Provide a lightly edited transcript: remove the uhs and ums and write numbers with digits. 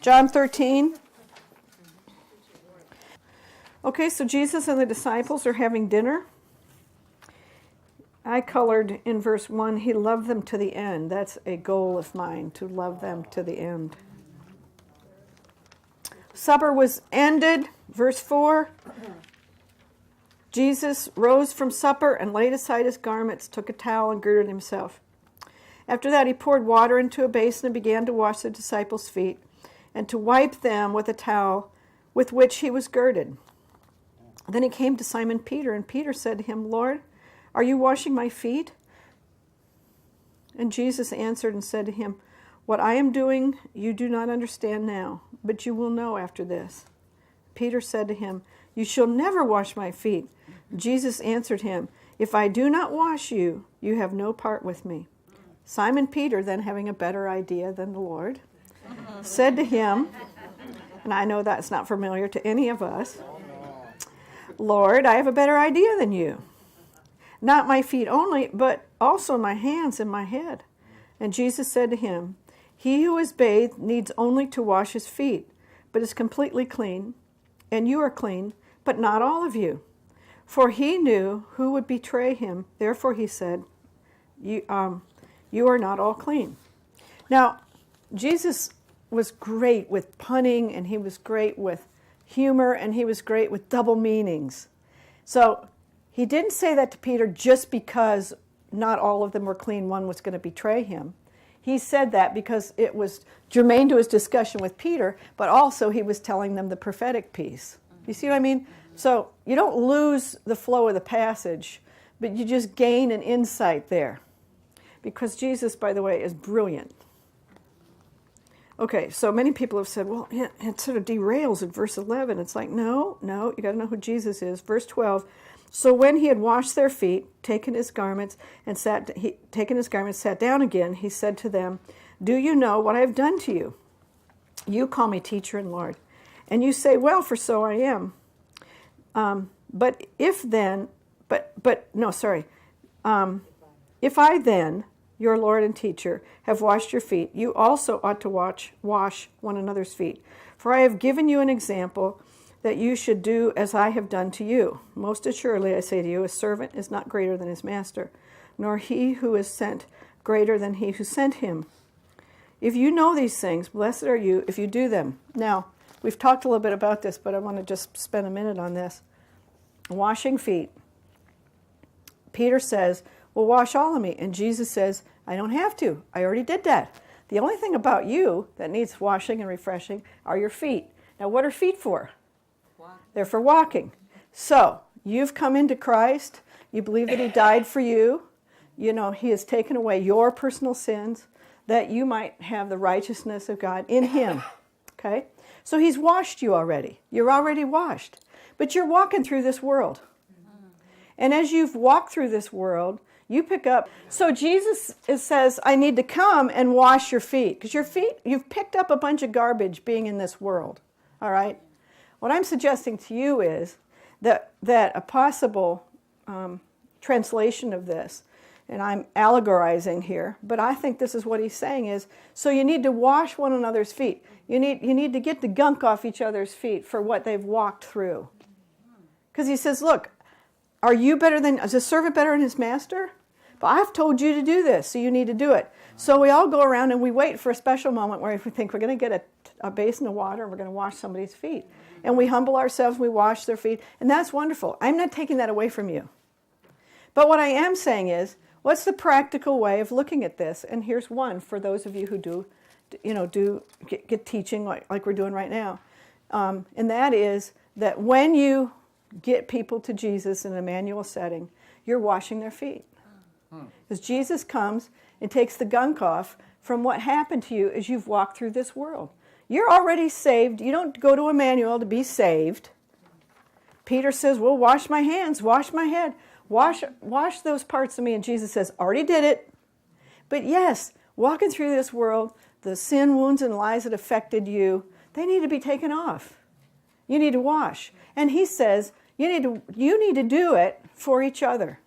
John 13. Okay, so Jesus and the disciples are having dinner. I colored in verse 1, he loved them to the end. That's a goal of mine, to love them to the end. Supper was ended. Verse 4, Jesus rose from supper and laid aside his garments, took a towel and girded himself. After that, he poured water into a basin and began to wash the disciples' feet and to wipe them with a towel with which he was girded. Then he came to Simon Peter, and Peter said to him, Lord, are you washing my feet? And Jesus answered and said to him, what I am doing you do not understand now, but you will know after this. Peter said to him, you shall never wash my feet. Jesus answered him, if I do not wash you, you have no part with me. Simon Peter, then having a better idea than the Lord, said to him, and I know that's not familiar to any of us, Lord, I have a better idea than you. Not my feet only, but also my hands and my head. And Jesus said to him, he who is bathed needs only to wash his feet, but is completely clean. And you are clean, but not all of you. For he knew who would betray him. Therefore he said, you are not all clean. Now, Jesus was great with punning, and he was great with humor, and he was great with double meanings. So he didn't say that to Peter just because not all of them were clean, one was going to betray him. He said that because it was germane to his discussion with Peter, but also he was telling them the prophetic piece. You see what I mean? So you don't lose the flow of the passage, but you just gain an insight there. Because Jesus, by the way, is brilliant. Okay, so many people have said, well, it sort of derails at verse 11. It's like, no, you got to know who Jesus is. Verse 12, so when he had washed their feet, taken his garments, sat down again, he said to them, do you know what I have done to you? You call me teacher and Lord, and you say, well, for so I am. If I then, your Lord and teacher, have washed your feet, you also ought to wash one another's feet. For I have given you an example that you should do as I have done to you. Most assuredly, I say to you, a servant is not greater than his master, nor he who is sent greater than he who sent him. If you know these things, blessed are you if you do them. Now, we've talked a little bit about this, but I want to just spend a minute on this. Washing feet. Peter says, well, wash all of me. And Jesus says, I don't have to. I already did that. The only thing about you that needs washing and refreshing are your feet. Now, what are feet for? They're for walking. So, you've come into Christ. You believe that he died for you. You know, he has taken away your personal sins, that you might have the righteousness of God in him. Okay? So he's washed you already. You're already washed. But you're walking through this world. And as you've walked through this world, you pick up. So Jesus says, I need to come and wash your feet. Because your feet, you've picked up a bunch of garbage being in this world. All right? What I'm suggesting to you is that a possible translation of this, and I'm allegorizing here, but I think this is what he's saying is, so you need to wash one another's feet. You need to get the gunk off each other's feet for what they've walked through. Because he says, look, is a servant better than his master? But I've told you to do this, so you need to do it. So we all go around and we wait for a special moment where we think we're going to get a basin of water and we're going to wash somebody's feet. And we humble ourselves, we wash their feet, and that's wonderful. I'm not taking that away from you. But what I am saying is, what's the practical way of looking at this? And here's one for those of you who do get teaching like we're doing right now. And that is that when you get people to Jesus in an Immanuel setting, you're washing their feet. Because Jesus comes and takes the gunk off from what happened to you as you've walked through this world. You're already saved. You don't go to Immanuel to be saved. Peter says, well, wash my hands, wash my head, wash those parts of me. And Jesus says, already did it. But yes, walking through this world, the sin, wounds, and lies that affected you, they need to be taken off. You need to wash. And he says, you need to do it for each other.